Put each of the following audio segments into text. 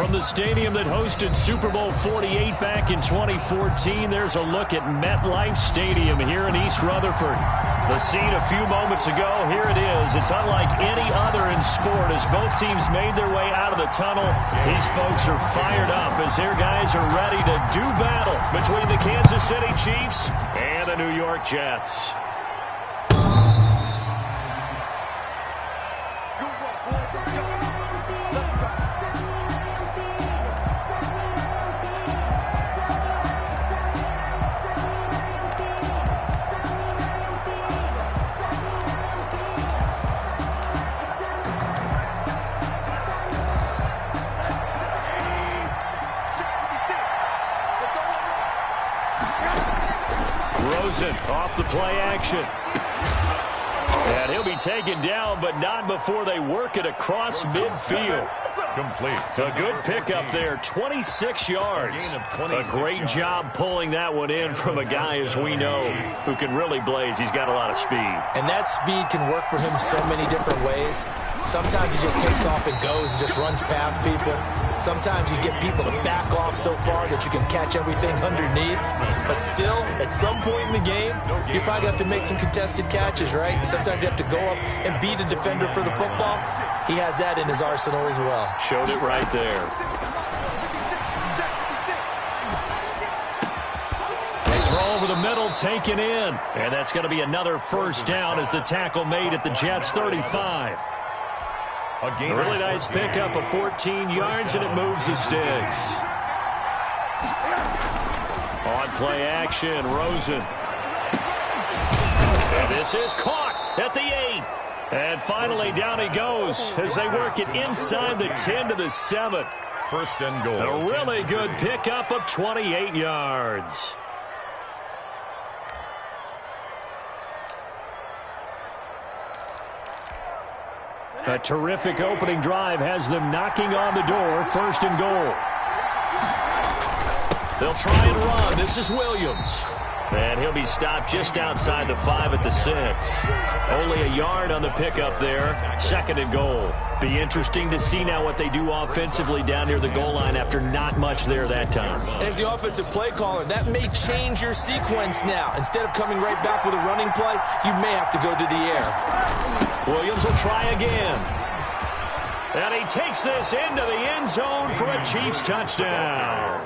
From the stadium that hosted Super Bowl 48 back in 2014, there's a look at MetLife Stadium here in East Rutherford. The scene a few moments ago, here it is. It's unlike any other in sport as both teams made their way out of the tunnel. These folks are fired up as their guys are ready to do battle between the Kansas City Chiefs and the New York Jets. Off the play action. And he'll be taken down, but not before they work it across midfield. Complete. A good pickup there, 26 yards. A great job pulling that one in from a guy, as we know, who can really blaze. He's got a lot of speed. And that speed can work for him so many different ways. Sometimes he just takes off and goes and just runs past people. Sometimes you get people to back off so far that you can catch everything underneath. But still, at some point in the game, you probably have to make some contested catches, right? Sometimes you have to go up and beat a defender for the football. He has that in his arsenal as well. Showed it right there. They throw over the middle, taken in. And that's going to be another first down as the tackle made at the Jets' 35. A really nice pickup of 14 yards, and it moves the sticks. On play action, Rosen. And this is caught at the 8. And finally, down he goes as they work it inside the 10 to the 7. First and goal. A really good pickup of 28 yards. A terrific opening drive has them knocking on the door. First and goal. They'll try and run. This is Williams. And he'll be stopped just outside the 5 at the 6. Only a yard on the pickup there. Second and goal. Be interesting to see now what they do offensively down near the goal line after not much there that time. As the offensive play caller, that may change your sequence now. Instead of coming right back with a running play, you may have to go to the air. Williams will try again. And he takes this into the end zone for a Chiefs touchdown.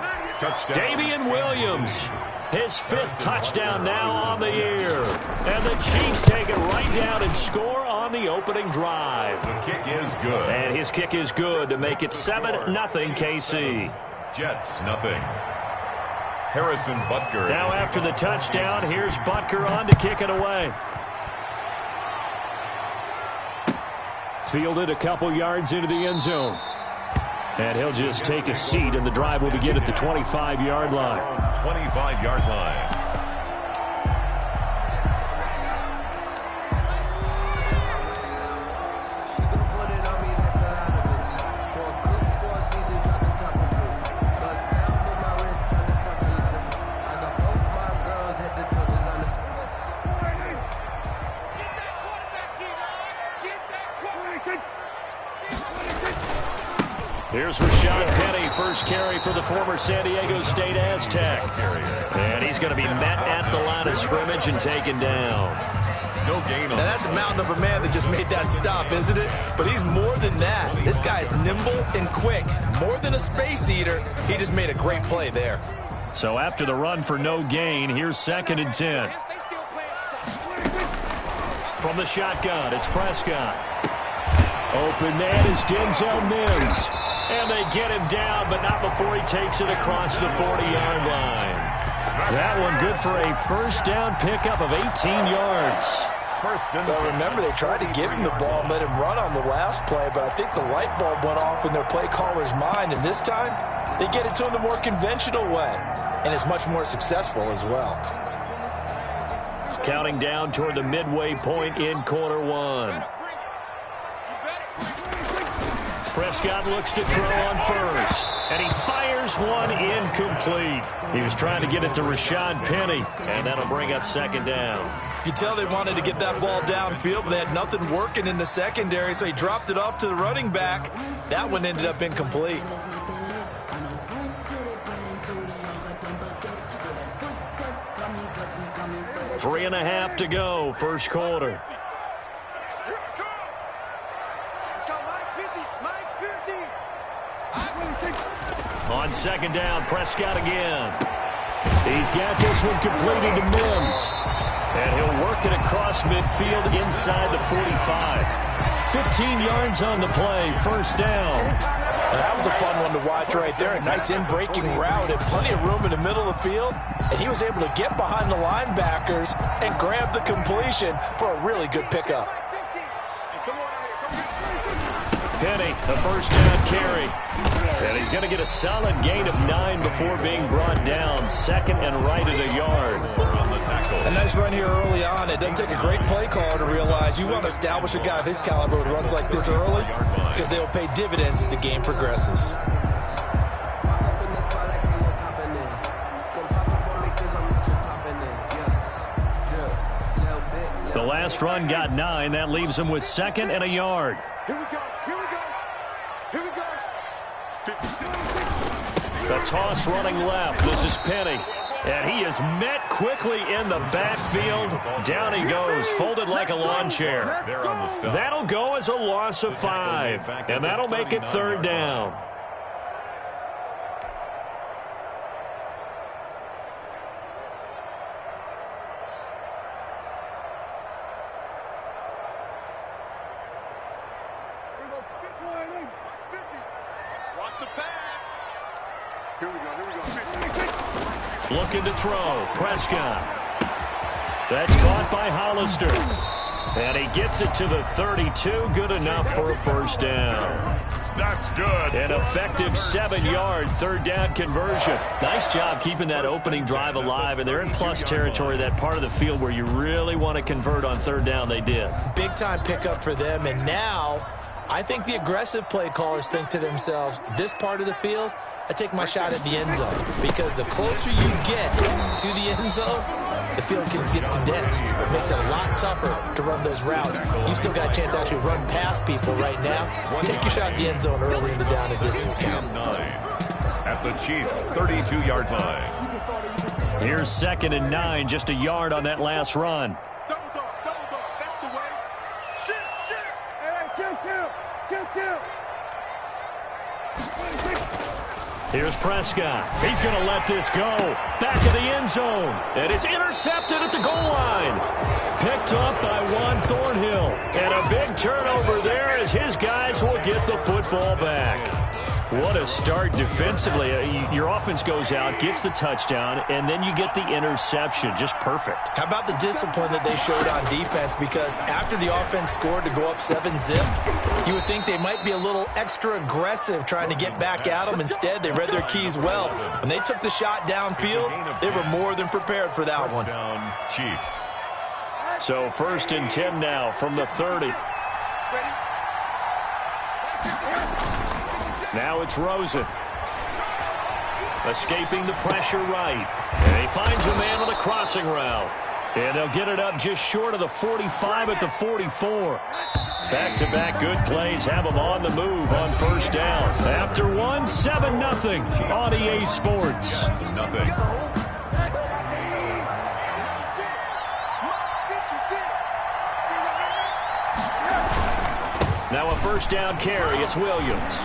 Damian Williams, his 5th touchdown now on the year. And the Chiefs take it right down and score on the opening drive. The kick is good. And his kick is good to make it 7-0 KC. Jets, nothing. Harrison Butker. Now after the touchdown, here's Butker on to kick it away. Fielded a couple yards into the end zone. And he'll just take a seat, and the drive will begin at the 25-yard line. 25-yard line. Here's Rashad Penny, first carry for the former San Diego State Aztec. And he's going to be met at the line of scrimmage and taken down. No gain on. Now that's a mountain of a man that just made that stop, isn't it? But he's more than that. This guy's nimble and quick. More than a space eater, he just made a great play there. So after the run for no gain, here's 2nd and 10. From the shotgun, it's Prescott. Open man is Denzel Mims. And they get him down, but not before he takes it across the 40-yard line. That one good for a first down pickup of 18 yards. Well, remember, they tried to give him the ball and let him run on the last play, but I think the light bulb went off in their play caller's mind, and this time they get it to him the more conventional way, and it's much more successful as well. Counting down toward the midway point in quarter 1. Prescott looks to throw on first, and he fires one incomplete. He was trying to get it to Rashad Penny, and that'll bring up 2nd down. You can tell they wanted to get that ball downfield, but they had nothing working in the secondary, so he dropped it off to the running back. That one ended up incomplete. 3.5 to go, first quarter. On second down, Prescott again. He's got this one completed to Mims. And he'll work it across midfield inside the 45. 15 yards on the play, first down. That was a fun one to watch right there. A nice in-breaking route and plenty of room in the middle of the field. And he was able to get behind the linebackers and grab the completion for a really good pickup. Penny, the first down carry. And he's going to get a solid gain of 9 before being brought down. Second and right at a yard. A nice run here early on. It doesn't take a great play caller to realize you want to establish a guy of his caliber with runs like this early because they'll pay dividends as the game progresses. The last run got 9. That leaves him with second and a yard. Here we go. Here we go. Here we go. 56. The toss running left. This is Penny. And he is met quickly in the backfield. Down he goes, folded like a lawn chair. That'll go as a loss of 5. And that'll make it third down. Looking to throw. Prescott. That's caught by Hollister. And he gets it to the 32. Good enough for a first down. That's good. An effective 7-yard third down conversion. Nice job keeping that opening drive alive. And they're in plus territory, that part of the field where you really want to convert on third down. They did. Big time pickup for them. And now I think the aggressive play callers think to themselves, this part of the field, I take my shot at the end zone, because the closer you get to the end zone, the field gets condensed. It makes it a lot tougher to run those routes. You still got a chance to actually run past people right now. Take your shot at the end zone early in the down and distance count. 9 at the Chiefs' 32-yard line. Here's second and 9, just a yard on that last run. Double dog, that's the way. Shit. Hey, kill. Here's Prescott. He's going to let this go. Back of the end zone. And it's intercepted at the goal line. Picked up by Juan Thornhill. And a big turnover there as his guys will get the football back. What a start defensively. Your offense goes out, gets the touchdown, and then you get the interception. Just perfect. How about the discipline that they showed on defense? Because after the offense scored to go up 7-zip, you would think they might be a little extra aggressive trying to get back at them. Instead, they read their keys well. When they took the shot downfield, they were more than prepared for that one. Down, Chiefs. So first and 10 now from the 30. Now it's Rosen. Escaping the pressure right. And he finds a man on the crossing route. And they'll get it up just short of the 45 at the 44. Back-to-back good plays have them on the move on first down. After one, 7-0 on EA Sports. Nothing. Now a first down carry. It's Williams.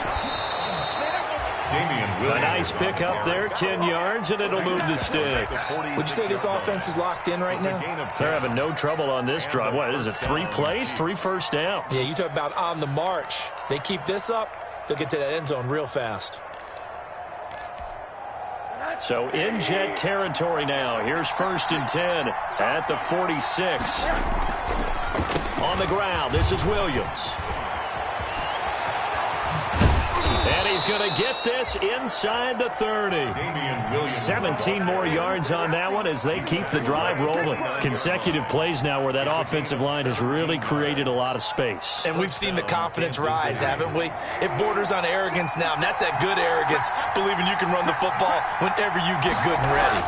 A nice pickup there, 10 yards, and it'll move the sticks. Would you say this offense is locked in right now? They're having no trouble on this drive. What is it, 3 plays, 3 first downs? Yeah, you talk about on the march. They keep this up, they'll get to that end zone real fast. So in jet territory now. Here's first and 10 at the 46. On the ground, this is Williams. And he's going to get this inside the 30. 17 more yards on that one as they keep the drive rolling. Consecutive plays now where that offensive line has really created a lot of space. And we've seen the confidence rise, haven't we? It borders on arrogance now, and that's that good arrogance, believing you can run the football whenever you get good and ready.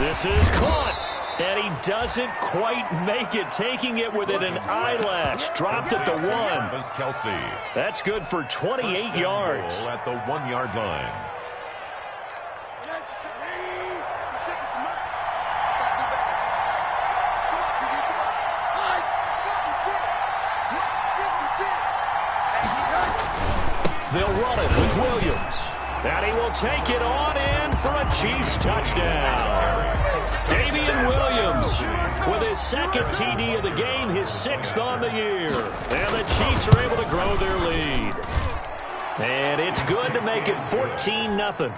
This is caught. And he doesn't quite make it, taking it within an eyelash. Dropped at the 1. That's good for 28 yards. At the 1-yard line. They'll run it with Williams. And he will take it on in for a Chiefs touchdown. Damian Williams with his second TD of the game, his 6th on the year. And the Chiefs are able to grow their lead. And it's good to make it 14-0.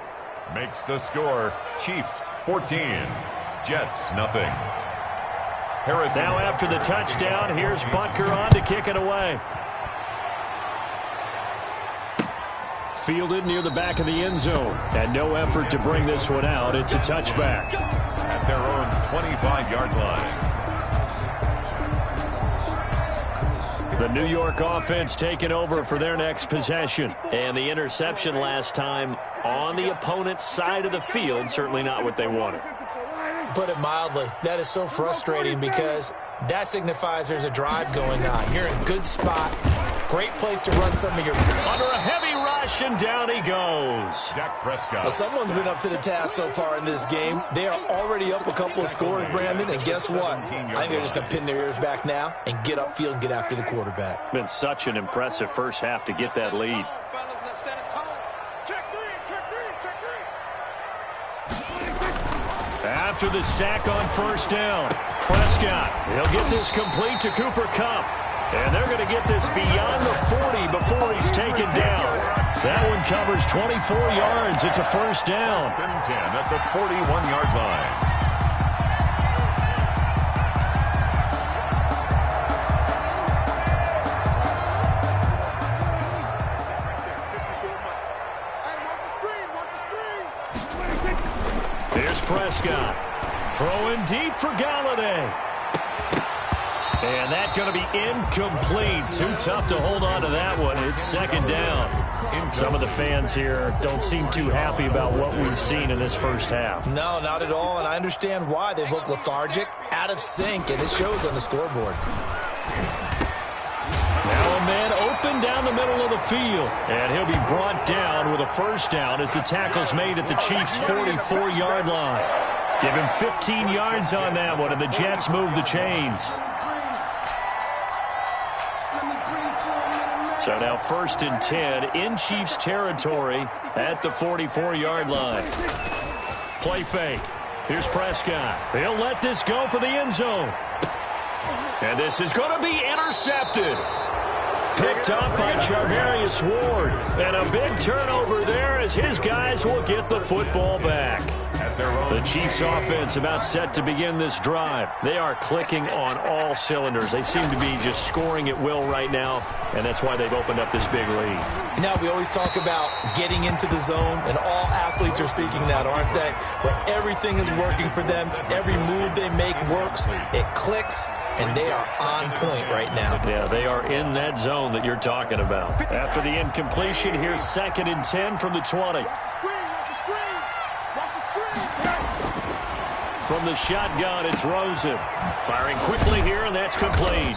Makes the score Chiefs 14, Jets nothing. Harrison. Now after the touchdown, here's Butker on to kick it away. Fielded near the back of the end zone. And no effort to bring this one out. It's a touchback. At their own 25-yard line. The New York offense taking over for their next possession. And the interception last time on the opponent's side of the field. Certainly not what they wanted. Put it mildly, that is so frustrating because that signifies there's a drive going on. You're in a good spot. Great place to run some of your... Under a heavy rush, and down he goes. Dak Prescott. Well, someone's been up to the task so far in this game. They are already up a couple of scores, Brandon, and guess what? I think they're just going to pin their ears back now and get upfield and get after the quarterback. Been such an impressive first half to get that lead. After the sack on first down, Prescott, he'll get this complete to Cooper Kupp. And they're going to get this beyond the 40 before he's taken down. That one covers 24 yards. It's a first down. 10 at the 41-yard line. Here's Prescott. Throwing deep for Gauntlet. And that's going to be incomplete. Too tough to hold on to that one. It's second down. Some of the fans here don't seem too happy about what we've seen in this first half. No, not at all, and I understand why. They've looked lethargic, out of sync, and it shows on the scoreboard. Now a man open down the middle of the field. And he'll be brought down with a first down as the tackle's made at the Chiefs' 44-yard line. Give him 15 yards on that one, and the Jets move the chains. So now 1st and 10 in Chiefs territory at the 44-yard line. Play fake. Here's Prescott. He'll let this go for the end zone. And this is going to be intercepted. Picked up by Charvarius Ward. And a big turnover there as his guys will get the football back. The Chiefs offense about set to begin this drive. They are clicking on all cylinders. They seem to be just scoring at will right now, and that's why they've opened up this big lead. Now, we always talk about getting into the zone, and all athletes are seeking that, aren't they? Where everything is working for them. Every move they make works. It clicks, and they are on point right now. Yeah, they are in that zone that you're talking about. After the incompletion, here's 2nd and 10 from the 20. From the shotgun, it's Rosen. Firing quickly here, and that's complete.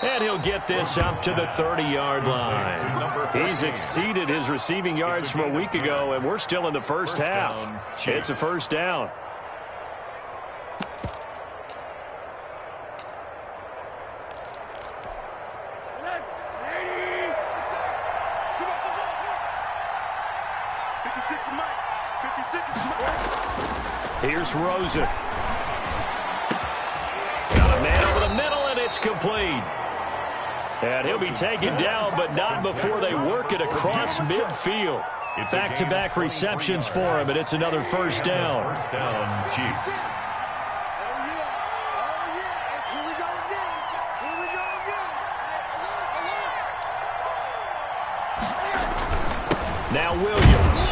And he'll get this up to the 30-yard line. He's exceeded his receiving yards from a week ago, and we're still in the first half. It's a first down. Here's Rosen. Got a man over the middle, and it's complete. And he'll be taken down, but not before they work it across midfield. Back-to-back receptions for him, and it's another first down. First down, Chiefs. Now Williams.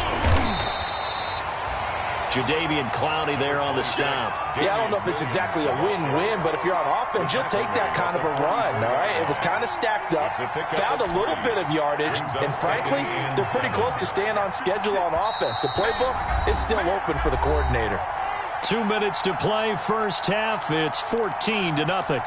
Jadeveon Clowney there on the stop. Yeah, I don't know if it's exactly a win-win, but if you're on offense, you'll take that kind of a run, all right? It was kind of stacked up, found a little bit of yardage, and frankly, they're pretty close to staying on schedule on offense. The playbook is still open for the coordinator. 2 minutes to play, first half. It's 14-0.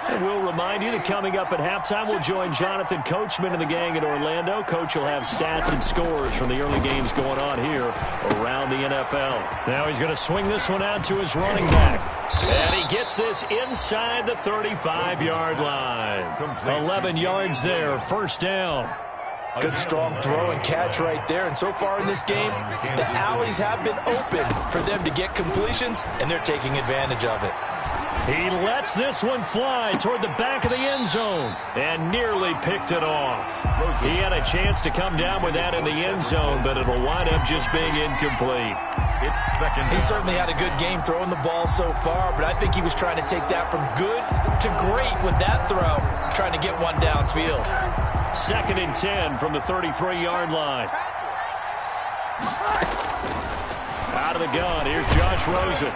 And we'll remind you that coming up at halftime, we'll join Jonathan Coachman and the gang in Orlando. Coach will have stats and scores from the early games going on here around the NFL. Now he's going to swing this one out to his running back. And he gets this inside the 35-yard line. 11 yards there, first down. Good strong throw and catch right there. And so far in this game, the alleys have been open for them to get completions, and they're taking advantage of it. He lets this one fly toward the back of the end zone and nearly picked it off. He had a chance to come down with that in the end zone, but it'll wind up just being incomplete. It's second. He certainly had a good game throwing the ball so far, but I think he was trying to take that from good to great with that throw, trying to get one downfield. Second and 10 from the 33-yard line. Out of the gun, here's Josh Rosen.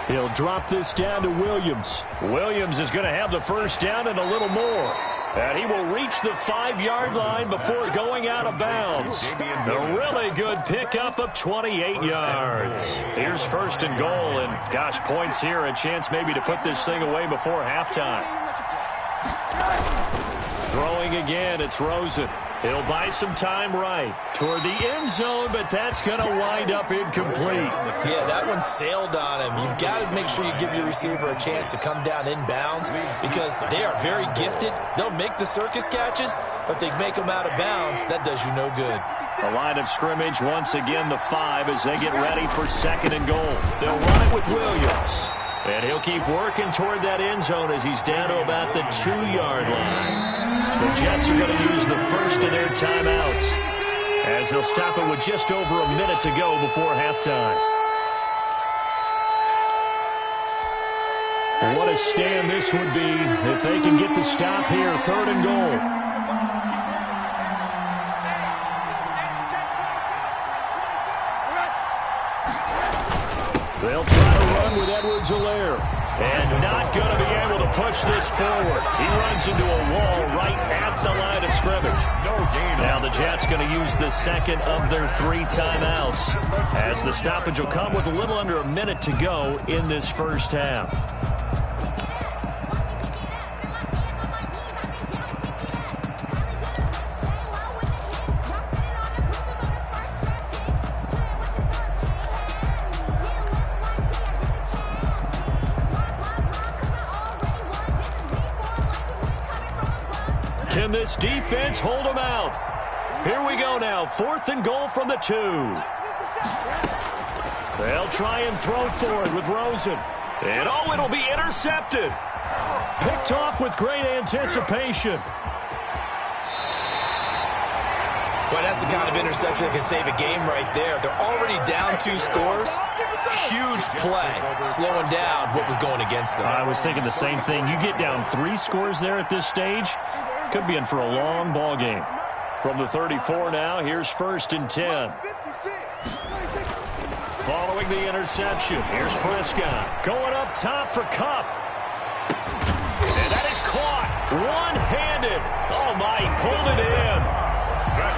He'll drop this down to Williams. Williams is going to have the first down and a little more. And he will reach the 5-yard line before going out of bounds. A really good pickup of 28 yards. Here's first and goal, and gosh, points here, a chance maybe to put this thing away before halftime. Throwing again, it's Rosen. He'll buy some time right toward the end zone, but that's going to wind up incomplete. Yeah, that one sailed on him. You've got to make sure you give your receiver a chance to come down inbounds because they are very gifted. They'll make the circus catches, but they make them out of bounds. That does you no good. The line of scrimmage, once again, the 5 as they get ready for second and goal. They'll run it with Williams. And he'll keep working toward that end zone as he's down to about the 2-yard line. The Jets are going to use the first of their timeouts as they'll stop it with just over a minute to go before halftime. What a stand this would be if they can get the stop here, third and goal. They'll try to run with Edwards-Helaire. And not going to be able to push this forward. He runs into a wall right at the line of scrimmage. No gain. Now the Jets going to use the second of their 3 timeouts as the stoppage will come with a little under a minute to go in this first half. Can this defense hold them out? Here we go now. 4th and goal from the 2. They'll try and throw for it with Rosen. And oh, it'll be intercepted. Picked off with great anticipation. Boy, that's the kind of interception that can save a game right there. They're already down 2 scores. Huge play, slowing down what was going against them. I was thinking the same thing. You get down 3 scores there at this stage, could be in for a long ball game. From the 34 now, here's first and 10. Following the interception, here's Prescott. Going up top for Kupp. And that is caught. One-handed. Oh, my, he pulled it in.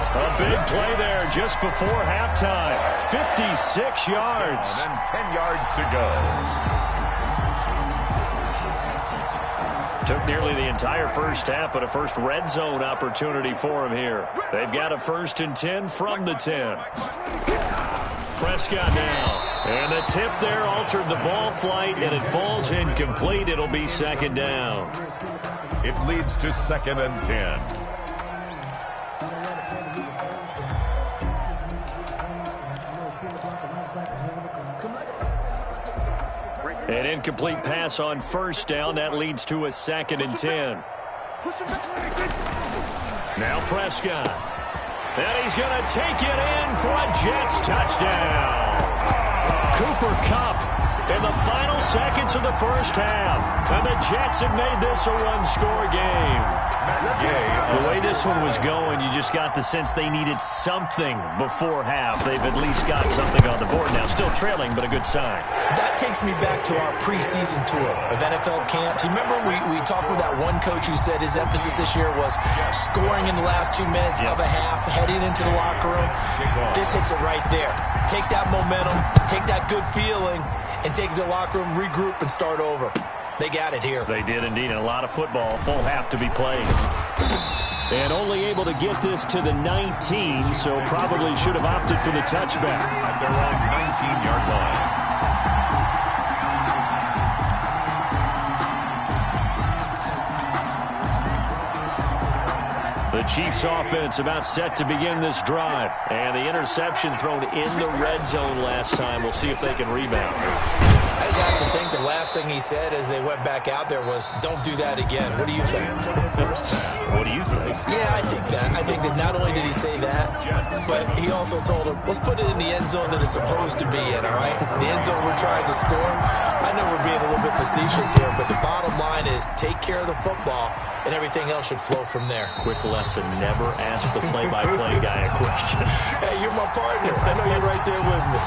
A big play there just before halftime. 56 yards. And then 10 yards to go. Took nearly the entire first half, but a first red zone opportunity for him here. They've got a first and 10 from the 10. Prescott now. And the tip there altered the ball flight, and it falls incomplete. It'll be second down. It leads to second and 10. An incomplete pass on first down. That leads to a second and 10. Now Prescott. And he's going to take it in for a Jets touchdown. Cooper Kupp in the final seconds of the first half. And the Jets have made this a one-score game. The way this one was going, you just got the sense they needed something before half. They've at least got something on the board now. Still trailing, but a good sign. That takes me back to our preseason tour of NFL camps. You remember we talked with that one coach who said his emphasis this year was scoring in the last 2 minutes of a half, heading into the locker room. This hits it right there. Take that momentum, take that good feeling, and take it to the locker room, regroup, and start over. They got it here. They did indeed, and a lot of football, full half to be played. And only able to get this to the 19, so probably should have opted for the touchback. At their own 19-yard line. The Chiefs offense about set to begin this drive. And the interception thrown in the red zone last time. We'll see if they can rebound. I just have to think the last thing he said as they went back out there was, don't do that again. What do you think? What do you think? Yeah, I think that. I think that not only did he say that, but he also told him, let's put it in the end zone that it's supposed to be in, all right? The end zone we're trying to score. I know we're being a little bit facetious here, but the bottom line is take care of the football, and everything else should flow from there. Quick lesson, never ask the play-by-play guy a question. Hey, you're my partner. I know you're right there with me.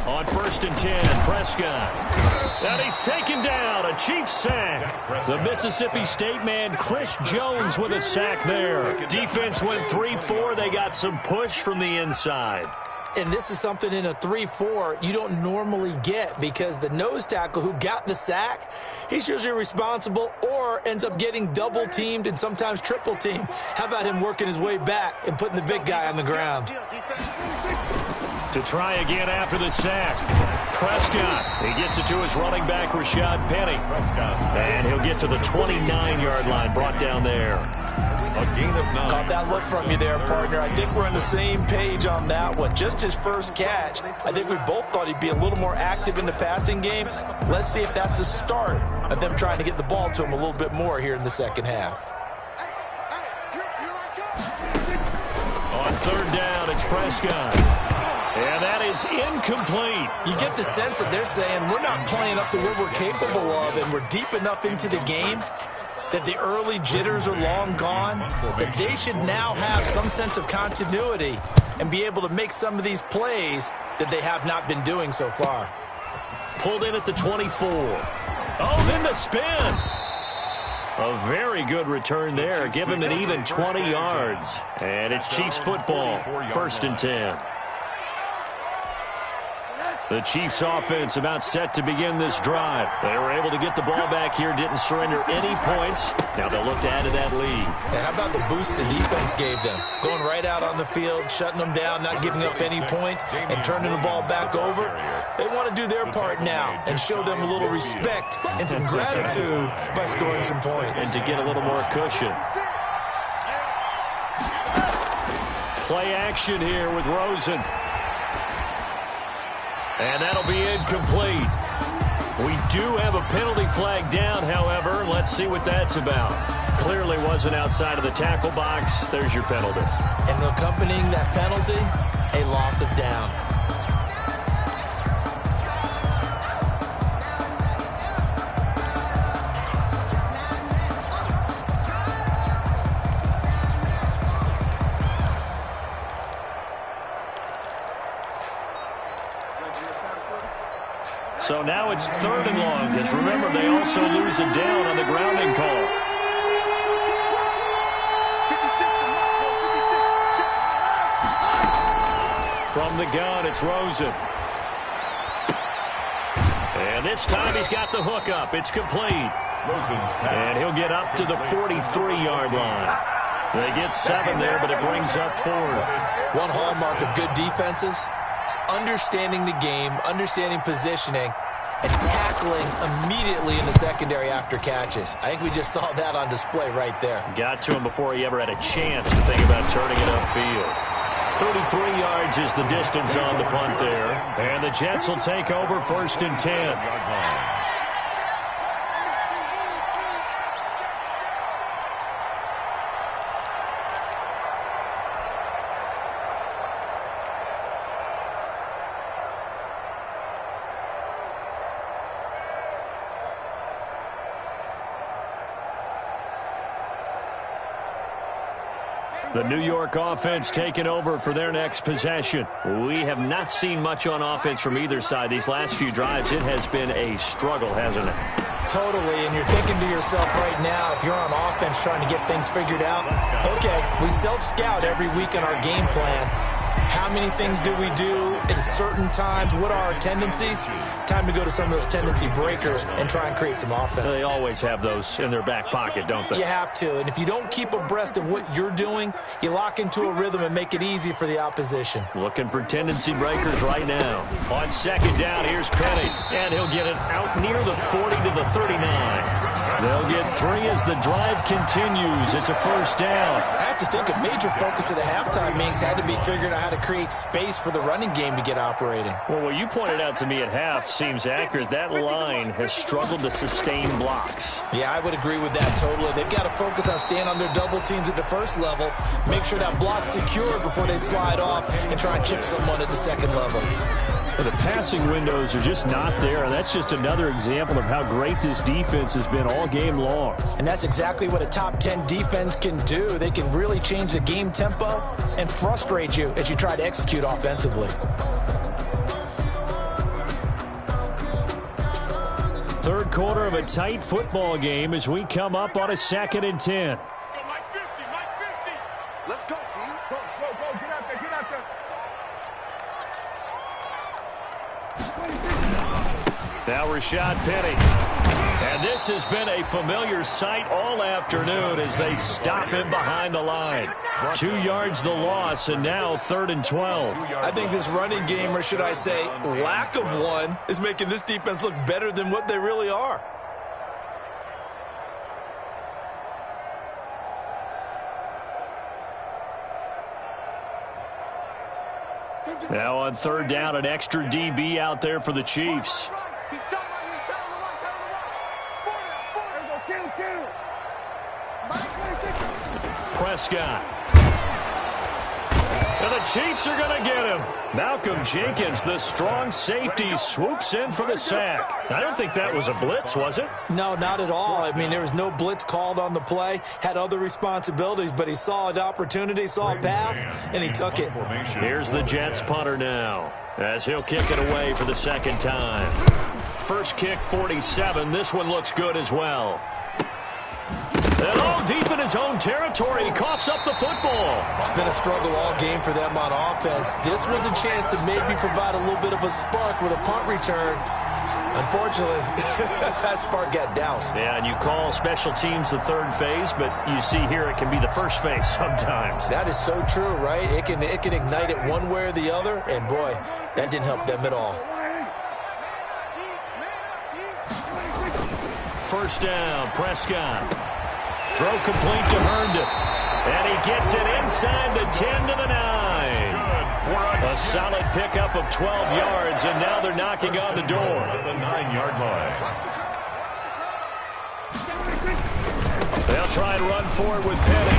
On 1st and 10, Prescott. And he's taken down, a Chiefs sack. The Mississippi State man, Chris Jones, with a sack there. Defense went 3-4. They got some push from the inside. And this is something in a 3-4 you don't normally get because the nose tackle who got the sack, he's usually responsible or ends up getting double-teamed and sometimes triple-teamed. How about him working his way back and putting the big guy on the ground? To try again after the sack. Prescott. He gets it to his running back, Rashad Penny. And he'll get to the 29-yard line, brought down there. A gain of 9. Caught that look from you there, partner. I think we're on the same page on that one. Just his first catch. I think we both thought he'd be a little more active in the passing game. Let's see if that's the start of them trying to get the ball to him a little bit more here in the second half. On 3rd down, it's Prescott. And that is incomplete. You get the sense that they're saying we're not playing up to what we're capable of, and we're deep enough into the game that the early jitters are long gone, that they should now have some sense of continuity and be able to make some of these plays that they have not been doing so far. Pulled in at the 24. Oh, then the spin. A very good return there. Give him an even 20 yards. And it's Chiefs football, 1st and 10. The Chiefs offense about set to begin this drive. They were able to get the ball back here, didn't surrender any points. Now they'll look to add to that lead. Yeah, how about the boost the defense gave them? Going right out on the field, shutting them down, not giving up any points, and turning the ball back over. They want to do their part now and show them a little respect and some gratitude by scoring some points. And to get a little more cushion. Play action here with Rosen. And that'll be incomplete. We do have a penalty flag down, however. Let's see what that's about. Clearly wasn't outside of the tackle box. There's your penalty. And accompanying that penalty, a loss of down. So now it's 3rd and long, because remember, they also lose a down on the grounding call. From the gun, it's Rosen. And this time he's got the hook up. It's complete. And he'll get up to the 43-yard line. They get 7 there, but it brings up 4th. One hallmark of good defenses is understanding the game, understanding positioning, and tackling immediately in the secondary after catches. I think we just saw that on display right there. Got to him before he ever had a chance to think about turning it upfield. 33 yards is the distance on the punt there. And the Jets will take over 1st and 10. The New York offense taking over for their next possession. We have not seen much on offense from either side. These last few drives, it has been a struggle, hasn't it? Totally, and you're thinking to yourself right now, if you're on offense trying to get things figured out, okay, we self-scout every week in our game plan. How many things do we do at certain times? What are our tendencies? Time to go to some of those tendency breakers and try and create some offense. They always have those in their back pocket, don't they? You have to. And if you don't keep abreast of what you're doing, you lock into a rhythm and make it easy for the opposition. Looking for tendency breakers right now. On second down, here's Penny. And he'll get it out near the 40 to the 39. They'll get 3 as the drive continues. It's a first down. I have to think a major focus of the halftime meetings had to be figuring out how to create space for the running game to get operating. Well, what you pointed out to me at half seems accurate. That line has struggled to sustain blocks. Yeah, I would agree with that totally. They've got to focus on staying on their double teams at the first level, make sure that block's secured before they slide off and try and chip someone at the second level. But the passing windows are just not there, and that's just another example of how great this defense has been all game long. And that's exactly what a top 10 defense can do. They can really change the game tempo and frustrate you as you try to execute offensively. Third quarter of a tight football game as we come up on a 2nd and 10. Mike 50, Mike 50. Let's go, D. Go, get out there, get out there. Now Rashad Penny. And this has been a familiar sight all afternoon as they stop him behind the line. 2 yards the loss, and now 3rd and 12. I think this running game, or should I say lack of one, is making this defense look better than what they really are. Now on 3rd down, an extra DB out there for the Chiefs. Prescott. And the Chiefs are going to get him. Malcolm Jenkins, the strong safety, swoops in for the sack. I don't think that was a blitz, was it? No, not at all. I mean, there was no blitz called on the play. Had other responsibilities, but he saw an opportunity, saw a path, and he took it. Here's the Jets punter now as he'll kick it away for the 2nd time. First kick, 47. This one looks good as well. And all deep in his own territory, he coughs up the football. It's been a struggle all game for them on offense. This was a chance to maybe provide a little bit of a spark with a punt return. Unfortunately, that spark got doused. Yeah, and you call special teams the 3rd phase, but you see here it can be the 1st phase sometimes. That is so true, right? It can ignite it one way or the other, and boy, that didn't help them at all. First down, Prescott. Throw complete to Herndon. And he gets it inside the 10 to the 9. A solid pickup of 12 yards, and now they're knocking on the door. At the 9-yard line. They'll try and run forward with Penny.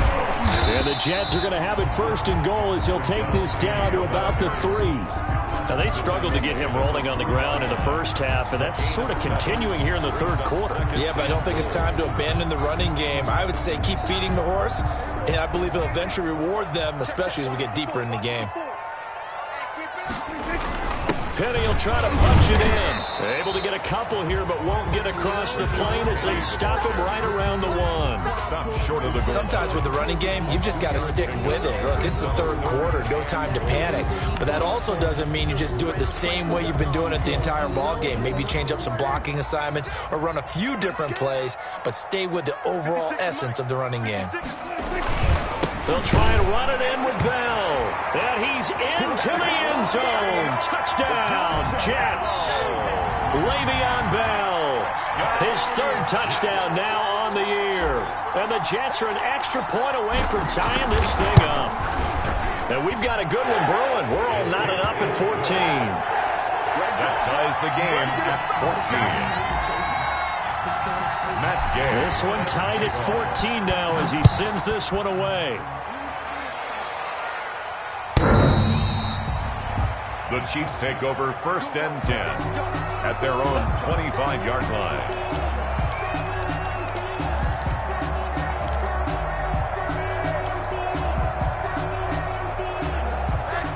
And the Jets are going to have it 1st and goal as he'll take this down to about the 3. Now, they struggled to get him rolling on the ground in the first half, and that's sort of continuing here in the 3rd quarter. Yeah, but I don't think it's time to abandon the running game. I would say keep feeding the horse, and I believe it'll eventually reward them, especially as we get deeper in the game. Penny will try to punch it in. Able to get a couple here, but won't get across the plane as they stop him right around the 1. Stop short of the goal. Sometimes with the running game, you've just got to stick with it. Look, it's the 3rd quarter, no time to panic. But that also doesn't mean you just do it the same way you've been doing it the entire ball game. Maybe change up some blocking assignments or run a few different plays, but stay with the overall essence of the running game. They'll try and run it in with Bell. And he's into the end zone. Touchdown, Jets. Le'Veon Bell. His 3rd touchdown now on the year. And the Jets are an extra point away from tying this thing up. And we've got a good one brewing. We're all knotted up at 14. That ties the game at 14. Matt Gay. This one tied at 14 now as he sends this one away. The Chiefs take over 1st and 10 at their own 25-yard line.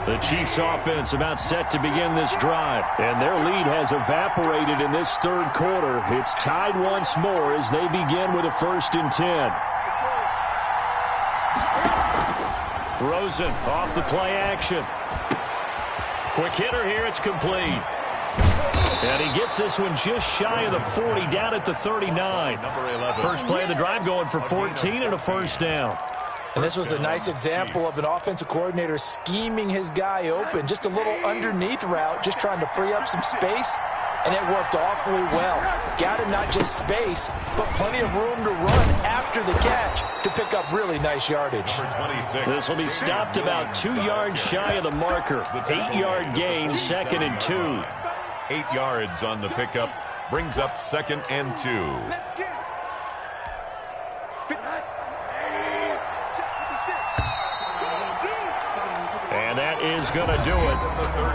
The Chiefs offense about set to begin this drive, and their lead has evaporated in this 3rd quarter. It's tied once more as they begin with a 1st and 10. Rosen off the play action. Quick hitter here. It's complete. And he gets this one just shy of the 40, down at the 39. First play of the drive going for 14 and a first down. And this was a nice example of an offensive coordinator scheming his guy open. Just a little underneath route, just trying to free up some space, and it worked awfully well. Got him not just space, but plenty of room to run after the catch to pick up really nice yardage. This will be stopped about 2 yards shy of the marker. 8-yard gain, 2nd and 2. 8 yards on the pickup, brings up 2nd and 2. And that is going to do it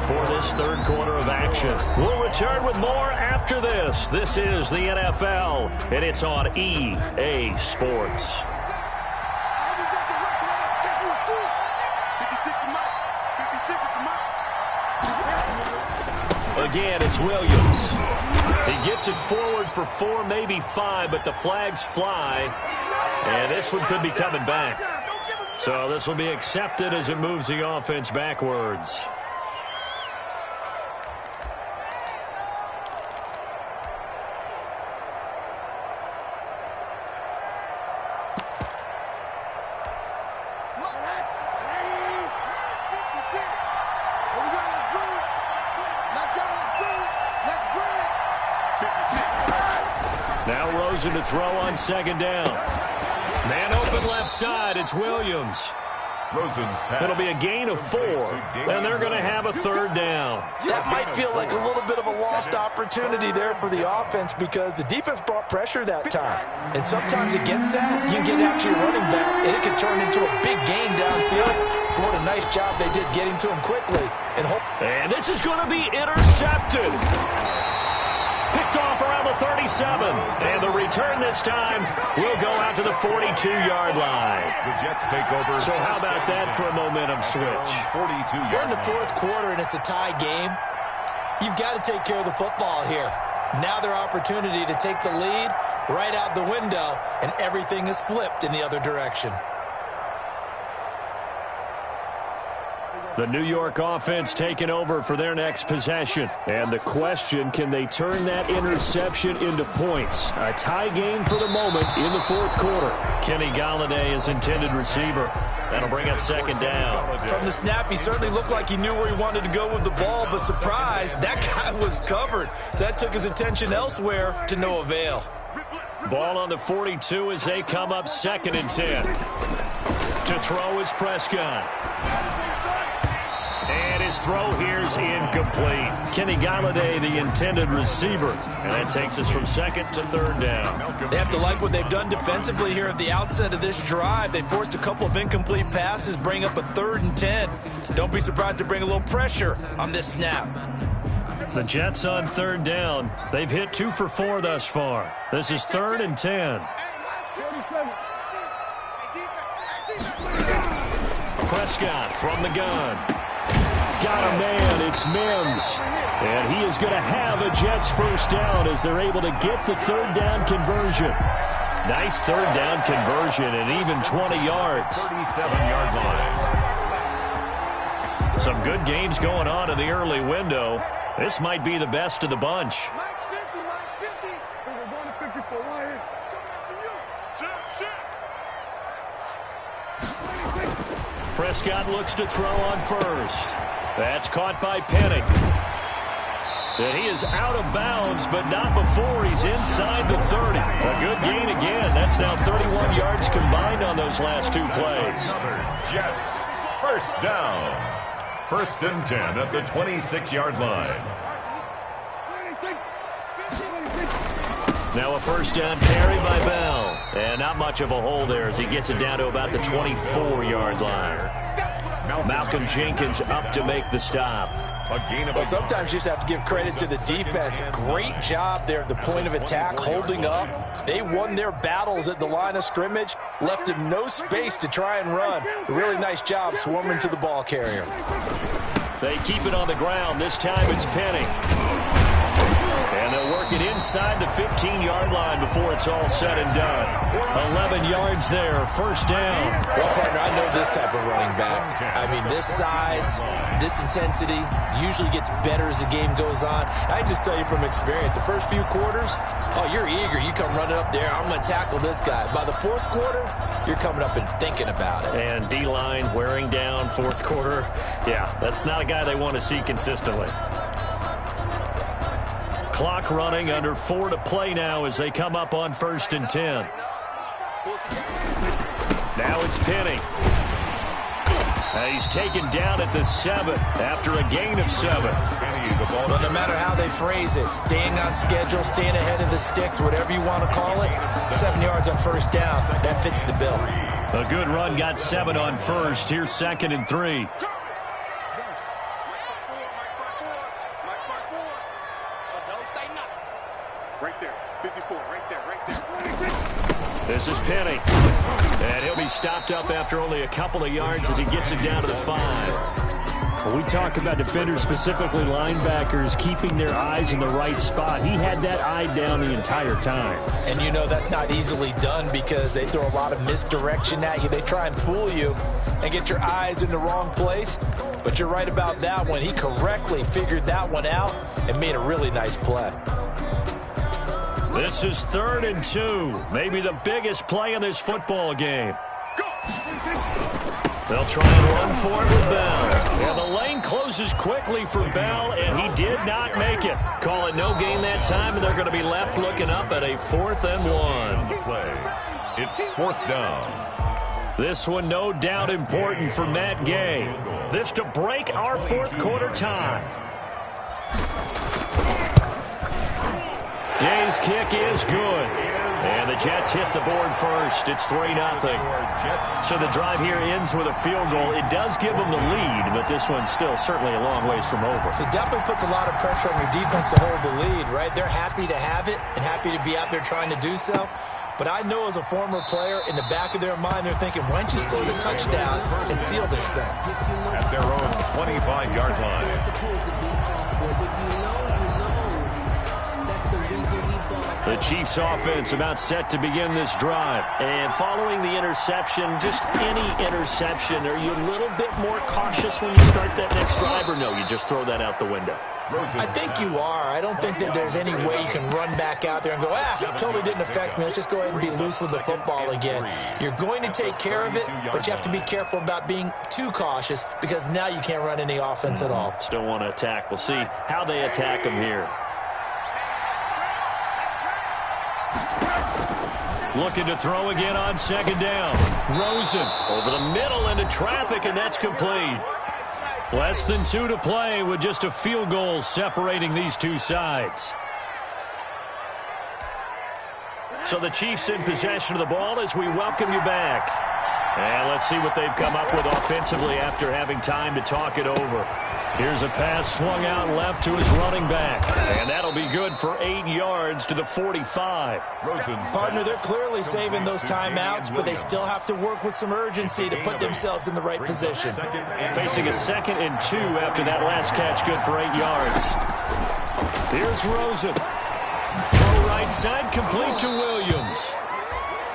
for this third quarter of action. We'll return with more after this. This is the NFL, and it's on EA Sports. Again, it's Williams. He gets it forward for 4, maybe 5, but the flags fly. And this one could be coming back. So this will be accepted as it moves the offense backwards. Now Rosen to throw on 2nd down. Man open left side. It's Williams. Rosen's pass. It'll be a gain of 4, and they're going to have a 3rd down. That might feel like a little bit of a lost opportunity there for the offense because the defense brought pressure that time. And sometimes against that, you can get out to your running back, and it can turn into a big gain downfield. What a nice job they did getting to him quickly. And this is going to be intercepted. Picked off around the 37. And the return this time will go out to the 42-yard line. The Jets take over. So how about that for a momentum switch? 42-yard. We're in the fourth quarter, and it's a tie game. You've got to take care of the football here. Now their opportunity to take the lead right out the window, and everything is flipped in the other direction. The New York offense taking over for their next possession. And the question, can they turn that interception into points? A tie game for the moment in the fourth quarter. Kenny Galladay is intended receiver. That'll bring up 2nd down. From the snap, he certainly looked like he knew where he wanted to go with the ball, but surprise, that guy was covered. So that took his attention elsewhere to no avail. Ball on the 42 as they come up 2nd and 10. To throw is Prescott. And his throw here is incomplete. Kenny Galladay, the intended receiver. And that takes us from 2nd to 3rd down. They have to like what they've done defensively here at the outset of this drive. They forced a couple of incomplete passes, bring up a 3rd and 10. Don't be surprised to bring a little pressure on this snap. The Jets on 3rd down. They've hit 2 for 4 thus far. This is 3rd and 10. Prescott from the gun. Got a man, it's Mims. And he is going to have a Jets first down as they're able to get the 3rd down conversion. Nice 3rd down conversion and even 20 yards. 37-yard line. Some good games going on in the early window. This might be the best of the bunch. Max 50, Max 50. We're going to 54 right here. Coming after you. Prescott looks to throw on 1st. That's caught by Penning. And he is out of bounds, but not before he's inside the 30. A good gain again. That's now 31 yards combined on those last 2 plays. Another Jets first down. 1st and 10 at the 26-yard line. Now a first down carry by Bell. And not much of a hole there as he gets it down to about the 24-yard line. Malcolm Jenkins up to make the stop. Well, sometimes you just have to give credit to the defense. Great job there at the point of attack, holding up. They won their battles at the line of scrimmage, left him no space to try and run. A really nice job swarming to the ball carrier. They keep it on the ground. This time it's Penning. And they'll work it in inside the 15-yard line before it's all said and done. 11 yards there, first down. Well, partner, I know this type of running back. I mean, this size, this intensity usually gets better as the game goes on. I just tell you from experience, the first few quarters, oh, you're eager. You come running up there, I'm going to tackle this guy. By the fourth quarter, you're coming up and thinking about it. And D-line wearing down fourth quarter. Yeah, that's not a guy they want to see consistently. Clock running, under 4 to play now as they come up on 1st and 10. Now it's Penny. He's taken down at the 7 after a gain of 7. Well, no matter how they phrase it, staying on schedule, staying ahead of the sticks, whatever you want to call it, 7 yards on first down, that fits the bill. A good run got 7 on first. Here's 2nd and 3. Right there, 54, right there. This is Penny. And he'll be stopped up after only a couple of yards as he gets it down to the 5. When we talk about defenders, specifically linebackers, keeping their eyes in the right spot, he had that eye down the entire time. And you know that's not easily done because they throw a lot of misdirection at you. They try and fool you and get your eyes in the wrong place. But you're right about that one. He correctly figured that one out and made a really nice play. This is 3rd and 2. Maybe the biggest play in this football game. They'll try and run for it with Bell. And the lane closes quickly for Bell, and he did not make it. Call it no gain that time, and they're going to be left looking up at a 4th and 1. Play. It's 4th down. This one no doubt important for Matt Gay. This to break our 4th quarter tie. Gay's kick is good. And the Jets hit the board first. It's 3-0. So the drive here ends with a field goal. It does give them the lead, but this one's still certainly a long ways from over. It definitely puts a lot of pressure on your defense to hold the lead, right? They're happy to have it and happy to be out there trying to do so. But I know as a former player, in the back of their mind, they're thinking, why don't you score the touchdown and seal this thing? At their own 25-yard line. The Chiefs offense about set to begin this drive. And following the interception, just any interception, are you a little bit more cautious when you start that next drive, or no, you just throw that out the window? I think you are. I don't think that there's any way you can run back out there and go, totally didn't affect me. Let's just go ahead and be loose with the football again. You're going to take care of it, but you have to be careful about being too cautious because now you can't run any offense at all. Still want to attack. We'll see how they attack them here. Looking to throw again on 2nd down. Rosen over the middle into traffic, and that's complete. Less than 2 to play with just a field goal separating these two sides. So the Chiefs in possession of the ball as we welcome you back. And let's see what they've come up with offensively after having time to talk it over. Here's a pass swung out left to his running back. And that'll be good for 8 yards to the 45. Partner, they're clearly saving those timeouts, but they still have to work with some urgency to put themselves in the right position. Facing a 2nd and 2 after that last catch, good for 8 yards. Here's Rosen. Throw right side, complete to Williams.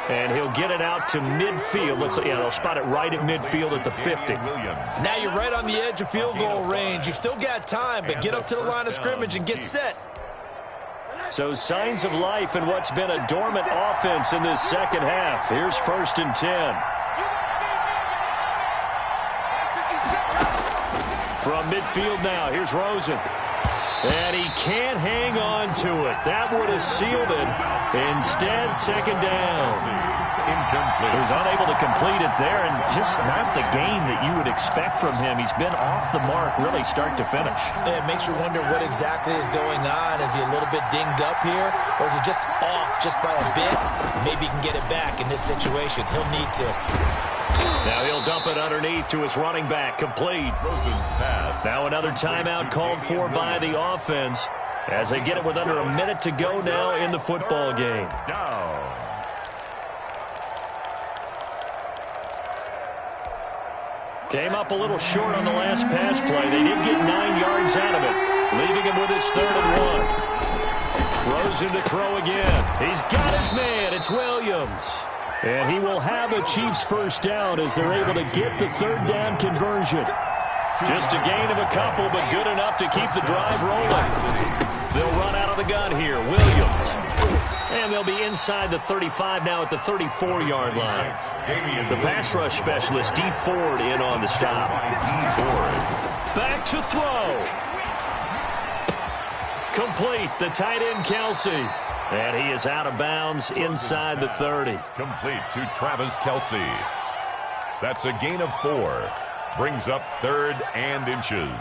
And he'll get it out to midfield. They'll spot it right at midfield at the 50. Now you're right on the edge of field goal range. You've still got time, but get up to the line of scrimmage and get set. So signs of life in what's been a dormant offense in this second half. Here's 1st and 10. From midfield now, here's Rosen. And he can't hang on to it. That would have sealed it. Instead, 2nd down. Incomplete. He was unable to complete it there, and just not the game that you would expect from him. He's been off the mark, really start to finish. Yeah, it makes you wonder what exactly is going on. Is he a little bit dinged up here, or is he just off just by a bit? Maybe he can get it back in this situation. He'll need to. Now he'll dump it underneath to his running back, complete. Rosen's pass. Now another timeout called for by the offense as they get it with under a minute to go now in the football game. Down. Came up a little short on the last pass play. They did get 9 yards out of it, leaving him with his 3rd and 1. Rosen to throw again. He's got his man. It's Williams. And he will have a Chiefs first down as they're able to get the third down conversion. Just a gain of a couple, but good enough to keep the drive rolling. They'll run out of the gun here. Williams. And they'll be inside the 35 now at the 34-yard line. The pass rush specialist, D. Ford, in on the stop. Back to throw. Complete. The tight end, Kelsey. And he is out of bounds inside the 30. Complete to Travis Kelsey. That's a gain of 4. Brings up 3rd and inches.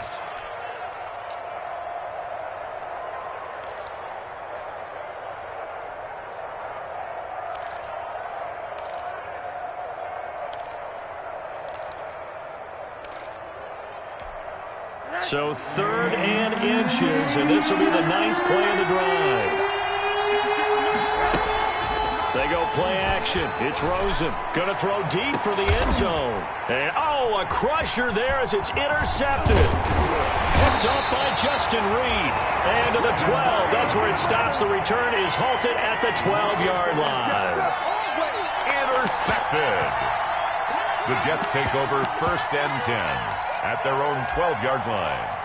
So 3rd and inches, and this will be the 9th play of the drive. They go play action. It's Rosen. Going to throw deep for the end zone. And, oh, a crusher there as it's intercepted. Picked up by Justin Reed. And to the 12. That's where it stops. The return is halted at the 12-yard line. Intercepted. The Jets take over 1st and 10 at their own 12-yard line.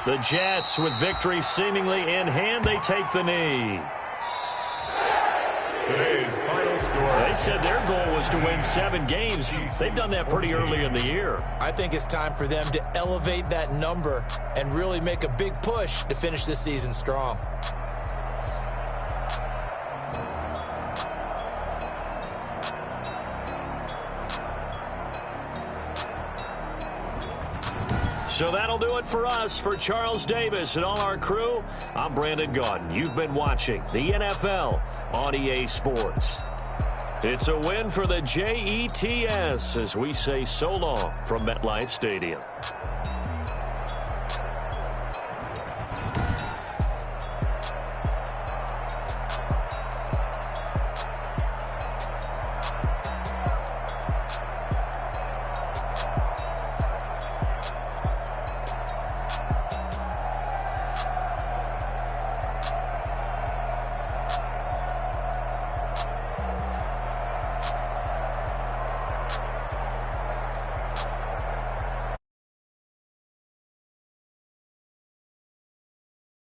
The Jets, with victory seemingly in hand, they take the knee. Today's final score. They said their goal was to win 7 games. They've done that pretty early in the year. I think it's time for them to elevate that number and really make a big push to finish this season strong. So that'll do it for us. For Charles Davis and all our crew, I'm Brandon Gaudin. You've been watching the NFL on EA Sports. It's a win for the Jets as we say so long from MetLife Stadium.